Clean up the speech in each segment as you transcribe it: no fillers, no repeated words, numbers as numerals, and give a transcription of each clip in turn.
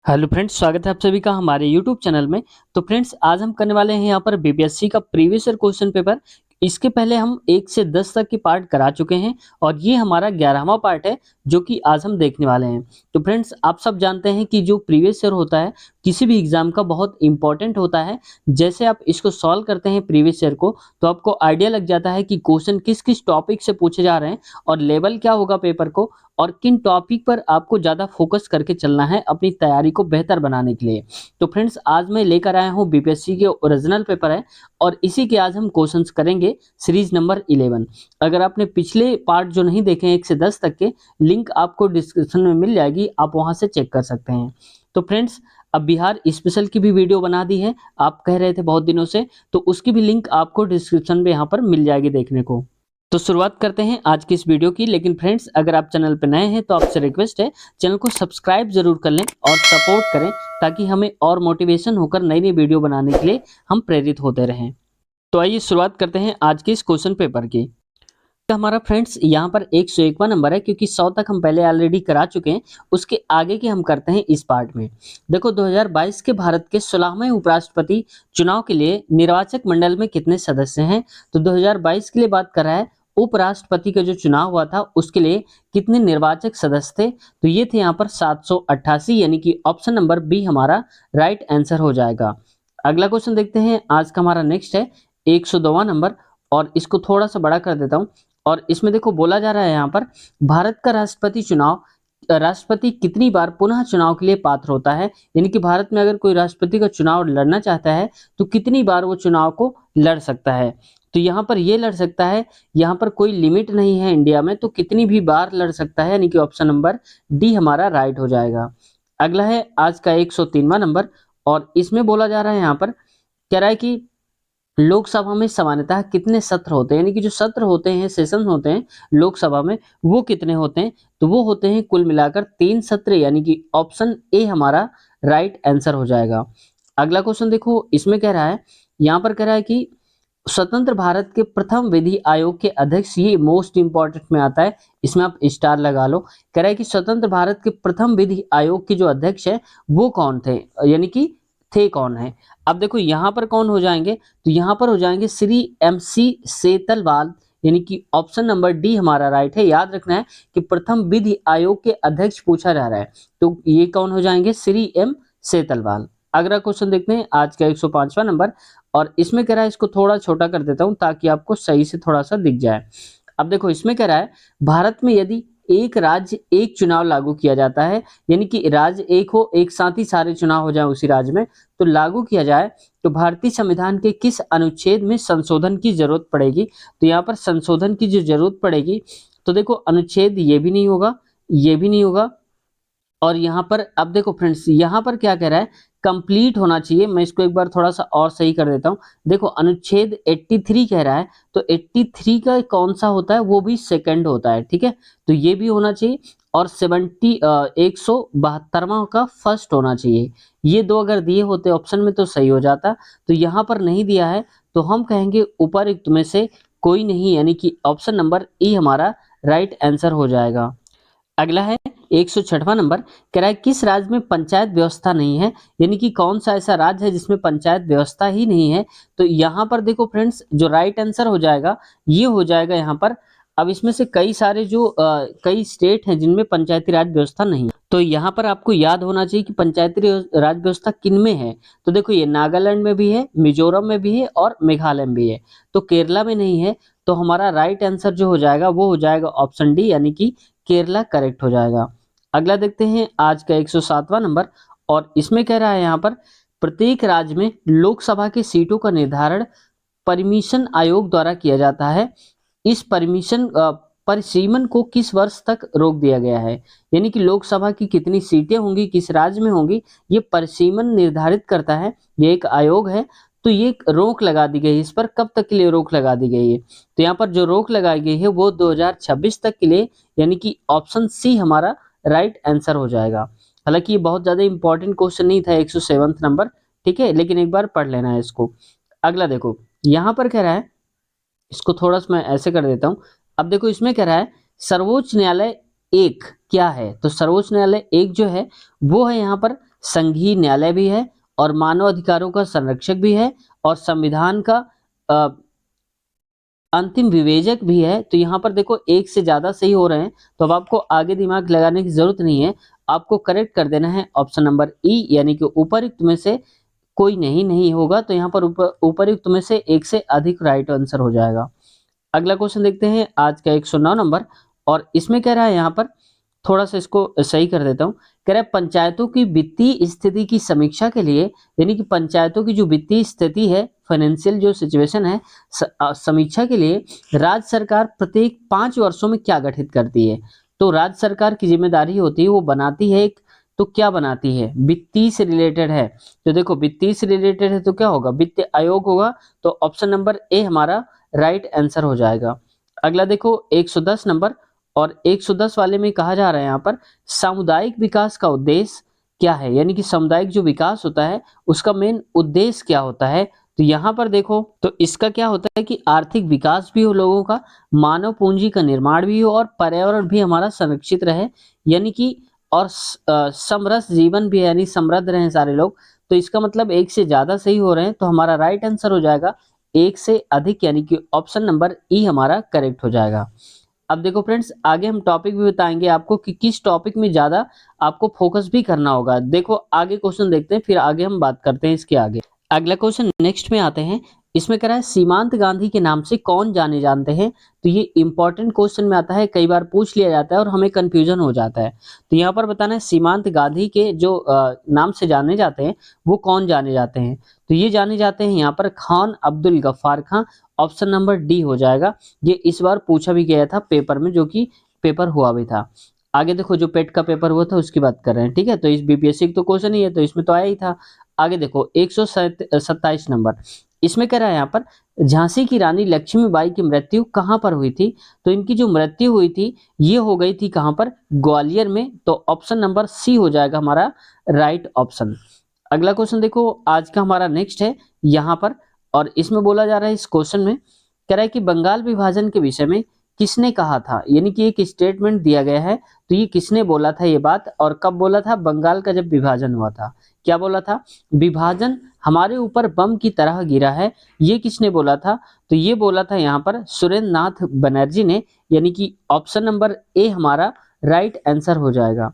Hello friends, स्वागत है आप सभी का हमारे यूट्यूब चैनल में। तो फ्रेंड्स, आज हम करने वाले हैं यहाँ पर बीपीएससी का प्रीवियस ईयर क्वेश्चन पेपर। इसके पहले हम 1 से 10 तक के पार्ट करा चुके हैं और ये हमारा 11वां पार्ट है जो कि आज हम देखने वाले हैं। तो फ्रेंड्स, आप सब जानते हैं कि जो प्रीवियस ईयर होता है किसी भी एग्जाम का बहुत इंपॉर्टेंट होता है। जैसे आप इसको सॉल्व करते हैं प्रीवियस ईयर को तो आपको आइडिया लग जाता है कि क्वेश्चन किस किस टॉपिक से पूछे जा रहे हैं और लेवल क्या होगा पेपर को और किन टॉपिक पर आपको ज़्यादा फोकस करके चलना है अपनी तैयारी को बेहतर बनाने के लिए। तो फ्रेंड्स, आज मैं लेकर आया हूँ बीपीएससी के ओरिजिनल पेपर है और इसी के आज हम क्वेश्चंस करेंगे सीरीज नंबर 11। अगर आपने पिछले पार्ट जो नहीं देखे हैं 1 से 10 तक के, लिंक आपको डिस्क्रिप्शन में मिल जाएगी, आप वहां से चेक कर सकते हैं। तो फ्रेंड्स, अब बिहार स्पेशल की भी वीडियो बना दी है, आप कह रहे थे बहुत दिनों से, तो उसकी भी लिंक आपको डिस्क्रिप्शन में यहाँ पर मिल जाएगी देखने को। तो शुरुआत करते हैं आज की इस वीडियो की। लेकिन फ्रेंड्स, अगर आप चैनल पर नए हैं तो आपसे रिक्वेस्ट है चैनल को सब्सक्राइब जरूर कर लें और सपोर्ट करें ताकि हमें और मोटिवेशन होकर नई नई वीडियो बनाने के लिए हम प्रेरित होते रहें। तो आइए शुरुआत करते हैं आज के इस क्वेश्चन पेपर की। तो हमारा फ्रेंड्स यहाँ पर 101वां नंबर है, क्योंकि 100 तक हम पहले ऑलरेडी करा चुके हैं। उसके आगे की हम करते हैं इस पार्ट में। देखो, 2022 के भारत के 16वें उपराष्ट्रपति चुनाव के लिए निर्वाचक मंडल में कितने सदस्य हैं? तो 2022 के लिए बात कर रहा है, उपराष्ट्रपति का जो चुनाव हुआ था उसके लिए कितने निर्वाचक सदस्य थे? तो ये थे यहाँ पर 788, यानी कि ऑप्शन नंबर बी हमारा राइट आंसर हो जाएगा। अगला क्वेश्चन देखते हैं, आज का हमारा नेक्स्ट है 102वां नंबर और इसको थोड़ा सा बड़ा कर देता हूं। और इसमें देखो बोला जा रहा है यहाँ पर, भारत का राष्ट्रपति कितनी बार पुनः चुनाव के लिए पात्र होता है? यानी कि भारत में अगर कोई राष्ट्रपति का चुनाव लड़ना चाहता है तो कितनी बार वो चुनाव को लड़ सकता है? तो यहाँ पर ये लड़ सकता है, यहाँ पर कोई लिमिट नहीं है इंडिया में, तो कितनी भी बार लड़ सकता है, यानी कि ऑप्शन नंबर डी हमारा राइट हो जाएगा। अगला है आज का 103वां नंबर और इसमें बोला जा रहा है यहाँ पर, कह रहा है कि लोकसभा में सामान्यतः कितने सत्र होते हैं? यानी कि जो सत्र होते हैं, सेशन होते हैं लोकसभा में, वो कितने होते हैं? तो वो होते हैं कुल मिलाकर 3 सत्र, यानी कि ऑप्शन ए हमारा राइट आंसर हो जाएगा। अगला क्वेश्चन देखो, इसमें कह रहा है, यहाँ पर कह रहा है कि स्वतंत्र भारत के प्रथम विधि आयोग के अध्यक्ष, ये मोस्ट इंपॉर्टेंट में आता है, इसमें आप स्टार लगा लो। कह रहा है कि स्वतंत्र भारत के प्रथम विधि आयोग के जो अध्यक्ष है वो कौन थे, यानी कि थे कौन है? अब देखो यहाँ पर कौन हो जाएंगे, तो यहाँ पर हो जाएंगे श्री MC सेतलवाल, यानी कि ऑप्शन नंबर डी हमारा राइट है। याद रखना है कि प्रथम विधि आयोग के अध्यक्ष पूछा जा रहा है, तो ये कौन हो जाएंगे? श्री M सेतलवाल। अगला क्वेश्चन देखते हैं, आज का 105वां नंबर और इसमें कह रहा है, इसको थोड़ा छोटा कर देता हूं ताकि आपको सही से थोड़ा सा दिख जाए। अब देखो इसमें कह रहा है, भारत में यदि एक राज्य एक चुनाव लागू किया जाता है, यानी कि राज्य एक हो, एक साथ ही सारे चुनाव हो जाए उसी राज्य में, तो लागू किया जाए, तो भारतीय संविधान के किस अनुच्छेद में संशोधन की जरूरत पड़ेगी? तो यहाँ पर संशोधन की जो जरूरत पड़ेगी, तो देखो अनुच्छेद ये भी नहीं होगा, ये भी नहीं होगा, और यहाँ पर अब देखो फ्रेंड्स, यहाँ पर क्या कह रहा है, कंप्लीट होना चाहिए। मैं इसको एक बार थोड़ा सा और सही कर देता हूँ। देखो अनुच्छेद 83 कह रहा है, तो 83 का कौन सा होता है? वो भी सेकंड होता है, ठीक है, तो ये भी होना चाहिए। और 172वां का फर्स्ट होना चाहिए। ये दो अगर दिए होते ऑप्शन में तो सही हो जाता, तो यहाँ पर नहीं दिया है, तो हम कहेंगे उपरयुक्त में से कोई नहीं, यानी कि ऑप्शन नंबर ई हमारा राइट आंसर हो जाएगा। अगला है 106वां नंबर, कह रहा है किस राज्य में पंचायत व्यवस्था नहीं है? यानी कि कौन सा ऐसा राज्य है जिसमें पंचायत व्यवस्था ही नहीं है? तो यहाँ पर देखो फ्रेंड्स, जो राइट आंसर हो जाएगा ये हो जाएगा यहाँ पर। अब इसमें से कई सारे जो कई स्टेट हैं जिनमें पंचायती राज व्यवस्था नहीं है, तो यहाँ पर आपको याद होना चाहिए कि पंचायती राज व्यवस्था किन में है। तो देखो ये नागालैंड में भी है, मिजोरम में भी है और मेघालय में भी है, तो केरला में नहीं है। तो हमारा राइट आंसर जो हो जाएगा वो हो जाएगा ऑप्शन डी, यानी कि केरला करेक्ट हो जाएगा। अगला देखते हैं, आज का 107वां नंबर और इसमें कह रहा है यहाँ पर, प्रत्येक राज्य में लोकसभा के सीटों का निर्धारण परमिशन आयोग द्वारा किया जाता है। इस परिसीमन को किस वर्ष तक रोक दिया गया है? यानी कि लोकसभा की कितनी सीटें होंगी, किस राज्य में होंगी, ये परिसीमन निर्धारित करता है, ये एक आयोग है। तो ये रोक लगा दी गई है, इस पर कब तक के लिए रोक लगा दी गई है? तो यहाँ पर जो रोक लगाई गई है वो 2026 तक के लिए, यानी कि ऑप्शन सी हमारा राइट आंसर हो जाएगा। हालांकि ये बहुत ज्यादा इंपॉर्टेंट क्वेश्चन नहीं था, 107वां नंबर, ठीक है, लेकिन एक बार पढ़ लेना है इसको। अगला देखो, यहाँ पर कह रहा है, इसको थोड़ा सा मैं ऐसे कर देता हूँ। अब देखो इसमें कह रहा है, सर्वोच्च न्यायालय एक क्या है? तो सर्वोच्च न्यायालय एक जो है वो है यहाँ पर संघीय न्यायालय भी है और मानव अधिकारों का संरक्षक भी है और संविधान का अ, अंतिम विवेचक भी है। तो यहाँ पर देखो एक से ज्यादा सही हो रहे हैं, तो अब आपको आगे दिमाग लगाने की जरूरत नहीं है, आपको करेक्ट कर देना है ऑप्शन नंबर ई, यानी कि उपरयुक्त में से कोई नहीं नहीं होगा। तो यहाँ पर उपरयुक्त में से एक से अधिक राइट आंसर हो जाएगा। अगला क्वेश्चन देखते हैं आज का 109 नंबर, और इसमें कह रहा है यहाँ पर, थोड़ा सा इसको सही कर देता हूँ। कह रहा है पंचायतों की वित्तीय स्थिति की समीक्षा के लिए, यानी कि पंचायतों की जो वित्तीय स्थिति है, फाइनेंशियल जो सिचुएशन है, समीक्षा के लिए राज्य सरकार प्रत्येक 5 वर्षों में क्या गठित करती है। तो राज्य सरकार की जिम्मेदारी होती है, वो बनाती है एक, तो क्या बनाती है, वित्तीय से रिलेटेड है। तो देखो वित्तीय से रिलेटेड है तो क्या होगा, वित्त आयोग होगा। तो ऑप्शन नंबर ए हमारा राइट आंसर हो जाएगा। अगला देखो 110 नंबर, और 110 वाले में कहा जा रहा है यहाँ पर सामुदायिक विकास का उद्देश्य क्या है, यानी कि सामुदायिक जो विकास होता है उसका मेन उद्देश्य क्या होता है। तो यहाँ पर देखो, तो इसका क्या होता है कि आर्थिक विकास भी हो लोगों का, मानव पूंजी का निर्माण भी हो और पर्यावरण भी हमारा संरक्षित रहे, यानी कि और समरस जीवन भी है, यानी समृद्ध रहे सारे लोग। तो इसका मतलब एक से ज्यादा सही हो रहे हैं, तो हमारा राइट आंसर हो जाएगा एक से अधिक, यानी कि ऑप्शन नंबर ई हमारा करेक्ट हो जाएगा। अब देखो फ्रेंड्स, आगे हम टॉपिक भी बताएंगे आपको कि किस टॉपिक में ज्यादा आपको फोकस भी करना होगा। देखो आगे क्वेश्चन देखते हैं, फिर आगे हम बात करते हैं इसके आगे। अगला क्वेश्चन नेक्स्ट में आते हैं। इसमें कह रहा है सीमांत गांधी के नाम से कौन जाने जानते हैं। तो ये इंपॉर्टेंट क्वेश्चन में आता है, कई बार पूछ लिया जाता है और हमें कंफ्यूजन हो जाता है। तो यहाँ पर बताना है सीमांत गांधी के जो नाम से जाने जाते हैं वो कौन जाने जाते हैं। तो ये जाने जाते हैं यहाँ पर खान अब्दुल गफ्फार खां, ऑप्शन नंबर डी हो जाएगा। ये इस बार पूछा भी गया था पेपर में, जो कि पेपर हुआ भी था। आगे देखो जो पेट का पेपर हुआ था उसकी बात कर रहे हैं, ठीक है। तो इस बीपीएससी का तो क्वेश्चन ही है, तो इसमें तो आया ही था। आगे देखो 127 नंबर, इसमें कह रहा है यहाँ पर झांसी की रानी लक्ष्मीबाई की मृत्यु कहाँ पर हुई थी। तो इनकी जो मृत्यु हुई थी ये हो गई थी कहाँ पर, ग्वालियर में। तो ऑप्शन नंबर सी हो जाएगा हमारा राइट ऑप्शन। अगला क्वेश्चन देखो आज का हमारा नेक्स्ट है यहाँ पर, और इसमें बोला जा रहा है, इस क्वेश्चन में कह रहा है कि बंगाल विभाजन के विषय में किसने कहा था, यानी कि एक स्टेटमेंट दिया गया है। तो ये किसने बोला था ये बात, और कब बोला था, बंगाल का जब विभाजन हुआ था। क्या बोला था, विभाजन हमारे ऊपर बम की तरह गिरा है, ये किसने बोला था। तो ये बोला था यहाँ पर सुरेंद्र नाथ बनर्जी ने, यानी कि ऑप्शन नंबर ए हमारा राइट आंसर हो जाएगा।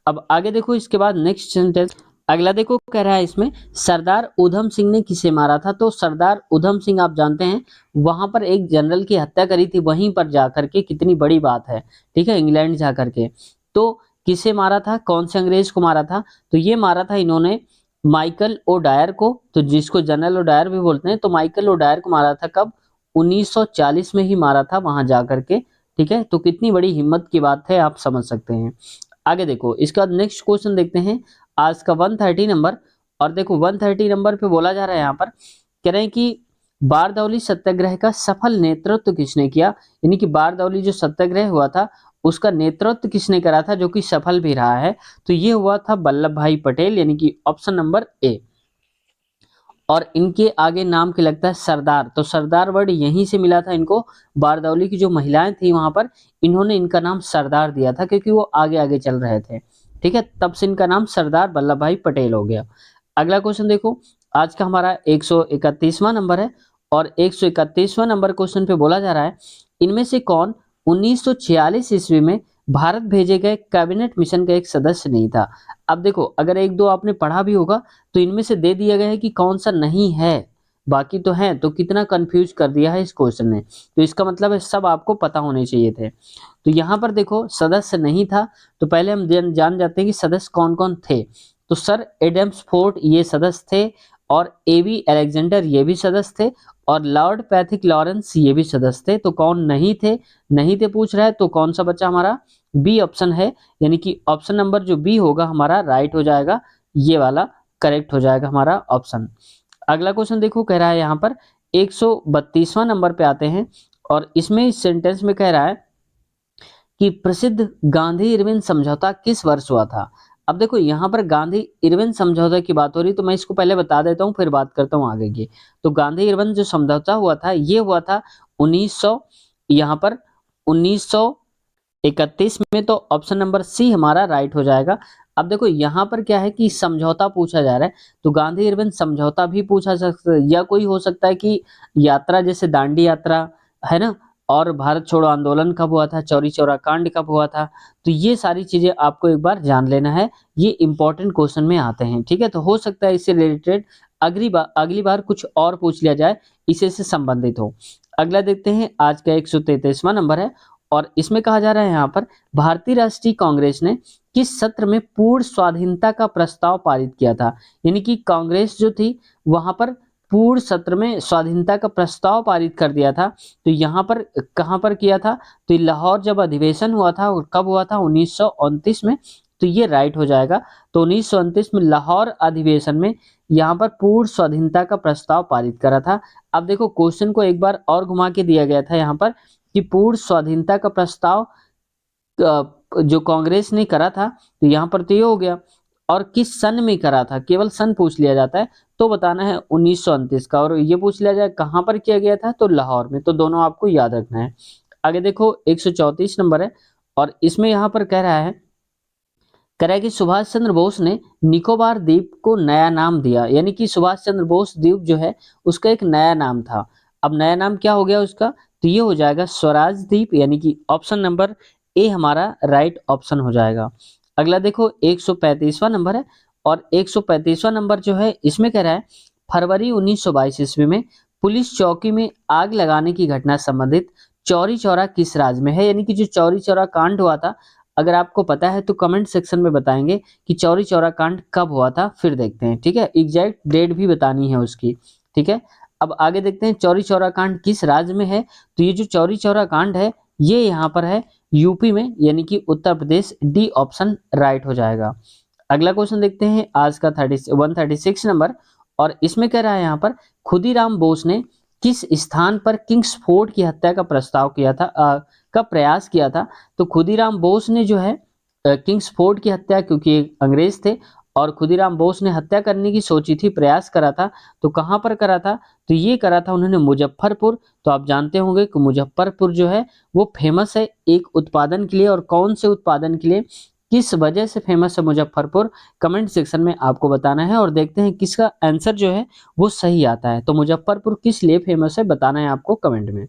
अब आगे देखो इसके बाद नेक्स्ट सेंटेंस, अगला देखो कह रहा है इसमें सरदार उधम सिंह ने किसे मारा था। तो सरदार उधम सिंह आप जानते हैं, वहां पर एक जनरल की हत्या करी थी, वहीं पर जाकर के, कितनी बड़ी बात है, ठीक है, इंग्लैंड जाकर के। तो किसे मारा था, कौन से अंग्रेज को मारा था। तो ये मारा था इन्होंने माइकल ओडायर को, तो जिसको जनरल ओडायर भी बोलते हैं। तो माइकल ओडायर को मारा था कब, 1940 में ही मारा था वहां जाकर के, ठीक है। तो कितनी बड़ी हिम्मत की बात है, आप समझ सकते हैं। आगे देखो इसका नेक्स्ट क्वेश्चन देखते हैं आज का 130 नंबर, और देखो 130 नंबर पे बोला जा रहा है यहाँ पर, कह रहे हैं कि बारदौली सत्याग्रह का सफल नेतृत्व किसने किया, यानी कि बारदौली जो सत्याग्रह हुआ था उसका नेतृत्व किसने करा था, जो कि सफल भी रहा है। तो ये हुआ था वल्लभ भाई पटेल, यानी कि ऑप्शन नंबर ए। और इनके आगे नाम के लगता है सरदार, तो सरदार वर्ड यहीं से मिला था इनको, बारदौली की जो महिलाएं थी वहां पर, इन्होंने इनका नाम सरदार दिया था क्योंकि वो आगे आगे चल रहे थे, ठीक है। तब से इनका नाम सरदार वल्लभ भाई पटेल हो गया। अगला क्वेश्चन देखो आज का हमारा 131वां नंबर है, और 131वां नंबर क्वेश्चन पे बोला जा रहा है, इनमें से कौन 1946 ईस्वी में भारत भेजे गए कैबिनेट मिशन का एक सदस्य नहीं था। अब देखो अगर एक दो आपने पढ़ा भी होगा तो इनमें से दे दिया गया है कि कौन सा नहीं है, बाकी तो है। तो कितना कंफ्यूज कर दिया है इस क्वेश्चन ने, तो इसका मतलब है सब आपको पता होने चाहिए थे। तो यहाँ पर देखो सदस्य नहीं था, तो पहले हम जान जाते हैं कि सदस्य कौन कौन थे। तो सर एडम्स फोर्ड ये सदस्य थे, और एवी अलेक्जेंडर ये भी सदस्य थे, और लॉर्ड पैथिक लॉरेंस ये भी सदस्य थे। तो कौन नहीं थे, नहीं थे पूछ रहा है, तो कौन सा बच्चा हमारा, बी ऑप्शन है, यानी कि ऑप्शन नंबर जो बी होगा हमारा राइट हो जाएगा, ये वाला करेक्ट हो जाएगा हमारा ऑप्शन। अगला क्वेश्चन देखो कह रहा है यहाँ पर 132वां नंबर पे आते हैं, और इसमें इस सेंटेंस में कह रहा है कि प्रसिद्ध गांधी इरविन समझौता किस वर्ष हुआ था। अब देखो यहाँ पर गांधी इरविन समझौता की बात हो रही, तो मैं इसको पहले बता देता हूँ फिर बात करता हूँ आगे की। तो गांधी इरविन जो समझौता हुआ था ये हुआ था 1900, यहाँ पर 1931 में। तो ऑप्शन नंबर सी हमारा राइट हो जाएगा। अब देखो यहाँ पर क्या है कि समझौता पूछा जा रहा है, तो गांधी इरविन समझौता भी पूछा जा सकता है, या कोई हो सकता है कि यात्रा, जैसे दांडी यात्रा है ना, और भारत छोड़ो आंदोलन कब हुआ था, चौरी चौरा कांड कब हुआ था। तो ये सारी चीजें आपको एक बार जान लेना है, ये इंपॉर्टेंट क्वेश्चन में आते हैं। ठीक है, तो हो सकता है इससे रिलेटेड अगली बार कुछ और पूछ लिया जाए, इसे से संबंधित हो। अगला देखते हैं, आज का 133वां नंबर है, और इसमें कहा जा रहा है यहाँ पर, भारतीय राष्ट्रीय कांग्रेस ने किस सत्र में पूर्ण स्वाधीनता का प्रस्ताव पारित किया था। यानी कि कांग्रेस जो थी वहां पर पूर्ण सत्र में स्वाधीनता का प्रस्ताव पारित कर दिया था। तो यहाँ पर कहाँ पर किया था, तो लाहौर जब अधिवेशन हुआ था, और कब हुआ था, 1929 में। तो ये राइट हो जाएगा। तो 1929 में लाहौर अधिवेशन में यहाँ पर पूर्ण स्वाधीनता का प्रस्ताव पारित करा था। अब देखो क्वेश्चन को एक बार और घुमा के दिया गया था यहाँ पर, कि पूर्ण स्वाधीनता का प्रस्ताव जो कांग्रेस ने करा था, तो यहाँ पर तो ये हो गया, और किस सन में करा था, केवल सन पूछ लिया जाता है, तो बताना है 1929 का। और ये पूछ लिया जाए कहां पर किया गया था, तो लाहौर में। तो दोनों आपको याद रखना है। आगे देखो 134 नंबर है, और इसमें यहाँ पर कह रहा है कि सुभाष चंद्र बोस ने निकोबार द्वीप को नया नाम दिया। यानी कि सुभाष चंद्र बोस द्वीप जो है उसका एक नया नाम था, अब नया नाम क्या हो गया उसका, तो ये हो जाएगा स्वराज द्वीप। यानी कि ऑप्शन नंबर ए हमारा राइट ऑप्शन हो जाएगा। अगला देखो 135वां नंबर है, और 135वां नंबर जो है इसमें कह रहा है, फरवरी 1922 ईस्वी में पुलिस चौकी में आग लगाने की घटना संबंधित चौरी चौरा किस राज्य में है। यानी कि जो चौरी चौरा कांड हुआ था, अगर आपको पता है तो कमेंट सेक्शन में बताएंगे कि चौरी चौरा कांड कब हुआ था, फिर देखते हैं। ठीक है, एग्जैक्ट डेट भी बतानी है उसकी। ठीक है, अब आगे देखते हैं चौरी चौरा कांड किस राज्य में है। तो ये जो चौरी चौरा कांड है ये यहाँ पर है यूपी में, यानी कि Uttar Pradesh. D option right हो जाएगा। अगला क्वेश्चन देखते हैं, आज का 136 नंबर, और इसमें कह रहा है यहाँ पर, खुदीराम बोस ने किस स्थान पर किंग्सफोर्ड की हत्या का प्रस्ताव किया था, का प्रयास किया था। तो खुदीराम बोस ने जो है किंग्सफोर्ड की हत्या, क्योंकि अंग्रेज थे और खुदीराम बोस ने हत्या करने की सोची थी, प्रयास करा था, तो कहां पर करा था, तो ये करा था उन्होंने मुजफ्फरपुर। तो आप जानते होंगे कि मुजफ्फरपुर जो है वो फेमस है एक उत्पादन के लिए, और कौन से उत्पादन के लिए, किस वजह से फेमस है मुजफ्फरपुर, कमेंट सेक्शन में आपको बताना है। और देखते हैं किसका आंसर जो है वो सही आता है। तो मुजफ्फरपुर किस लिए फेमस है बताना है आपको कमेंट में।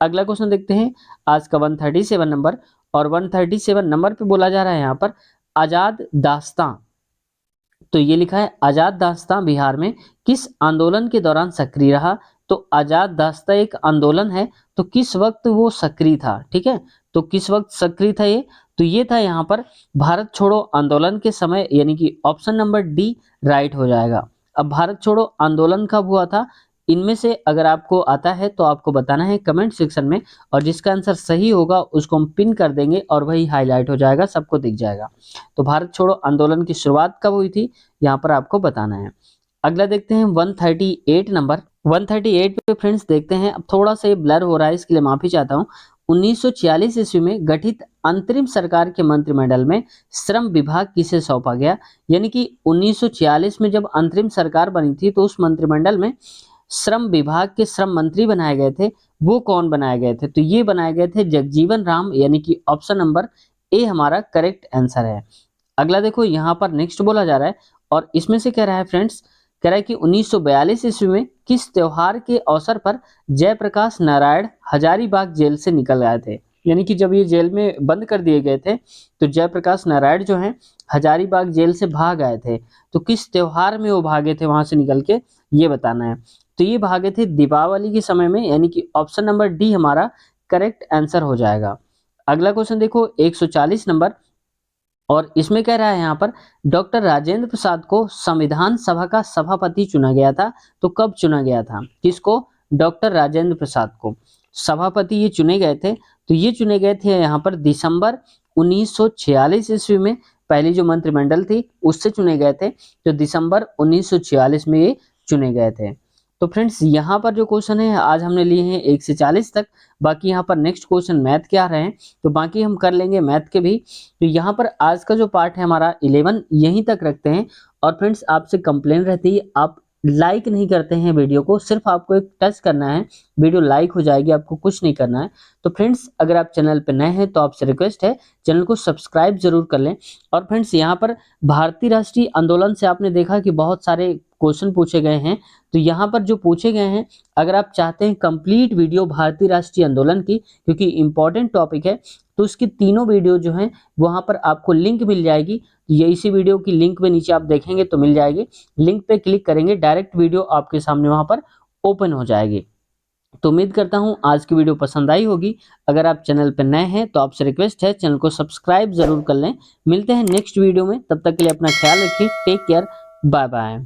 अगला क्वेश्चन देखते हैं, आज का 137 नंबर, और 137 नंबर पे बोला जा रहा है यहाँ पर, आजाद दास्तां। तो ये लिखा है, आजाद दास्तां बिहार में किस आंदोलन के दौरान सक्रिय रहा। तो आजाद दास्तां एक आंदोलन है, तो किस वक्त वो सक्रिय था। ठीक है, तो किस वक्त सक्रिय था ये, तो ये था यहाँ पर भारत छोड़ो आंदोलन के समय। यानी कि ऑप्शन नंबर डी राइट हो जाएगा। अब भारत छोड़ो आंदोलन कब हुआ था, इनमें से अगर आपको आता है तो आपको बताना है कमेंट सेक्शन में, और जिसका आंसर सही होगा उसको हम पिन कर देंगे और वही हाईलाइट हो जाएगा, सबको दिख जाएगा। तो भारत छोड़ो आंदोलन की शुरुआत कब हुई थी, यहाँ पर आपको बताना है। अगला देखते हैं 138 नंबर। 138 पे फ्रेंड्स देखते हैं, अब थोड़ा सा ये ब्लर हो रहा है, इसके लिए माफी चाहता हूँ। 1946 ईस्वी में गठित अंतरिम सरकार के मंत्रिमंडल में श्रम विभाग किसे सौंपा गया। यानी कि 1946 में जब अंतरिम सरकार बनी थी तो उस मंत्रिमंडल में श्रम विभाग के श्रम मंत्री बनाए गए थे। वो कौन बनाए गए थे, तो ये बनाए गए थे जगजीवन राम। यानी कि ऑप्शन नंबर ए हमारा करेक्ट आंसर है। अगला देखो यहाँ पर नेक्स्ट बोला जा रहा है, और इसमें से कह रहा है फ्रेंड्स, कह रहा है कि 1942 ईस्वी में किस त्योहार के अवसर पर जयप्रकाश नारायण हजारीबाग जेल से निकल आए थे। यानी कि जब ये जेल में बंद कर दिए गए थे तो जयप्रकाश नारायण जो हैं हजारीबाग जेल से भाग आए थे। तो किस त्योहार में वो भागे थे वहां से निकल के, ये बताना है। तो ये भागे थे दीपावली के समय में। यानी कि ऑप्शन नंबर डी हमारा करेक्ट आंसर हो जाएगा। अगला क्वेश्चन देखो 140 नंबर, और इसमें कह रहा है यहाँ पर, डॉक्टर राजेंद्र प्रसाद को संविधान सभा का सभापति चुना गया था। तो कब चुना गया था, किसको, डॉक्टर राजेंद्र प्रसाद को सभापति ये चुने गए थे। तो ये चुने गए थे यहाँ पर दिसंबर 1946 ईस्वी में, पहली जो मंत्रिमंडल थी उससे चुने गए थे। तो दिसंबर 1946 में ये चुने गए थे। तो फ्रेंड्स यहाँ पर जो क्वेश्चन है आज हमने लिए हैं 1 से 40 तक। बाकी यहाँ पर नेक्स्ट क्वेश्चन मैथ के आ रहे हैं, तो बाकी हम कर लेंगे मैथ के भी। तो यहाँ पर आज का जो पार्ट है हमारा 11 यहीं तक रखते हैं। और फ्रेंड्स आपसे कंप्लेन रहती है, आप लाइक नहीं करते हैं वीडियो को, सिर्फ आपको एक टच करना है वीडियो लाइक हो जाएगी, आपको कुछ नहीं करना है। तो फ्रेंड्स अगर आप चैनल पे नए हैं तो आपसे रिक्वेस्ट है चैनल को सब्सक्राइब जरूर कर लें। और फ्रेंड्स यहाँ पर भारतीय राष्ट्रीय आंदोलन से आपने देखा कि बहुत सारे क्वेश्चन पूछे गए हैं, तो यहाँ पर जो पूछे गए हैं, अगर आप चाहते हैं कंप्लीट वीडियो भारतीय राष्ट्रीय आंदोलन की, क्योंकि इंपॉर्टेंट टॉपिक है, तो उसकी तीनों वीडियो जो हैं वहाँ पर आपको लिंक मिल जाएगी। ये इसी वीडियो की लिंक में नीचे आप देखेंगे तो मिल जाएगी। लिंक पे क्लिक करेंगे, डायरेक्ट वीडियो आपके सामने वहाँ पर ओपन हो जाएगी। तो उम्मीद करता हूँ आज की वीडियो पसंद आई होगी। अगर आप चैनल पर नए हैं तो आपसे रिक्वेस्ट है चैनल को सब्सक्राइब जरूर कर लें। मिलते हैं नेक्स्ट वीडियो में, तब तक के लिए अपना ख्याल रखिए। Take care, bye bye.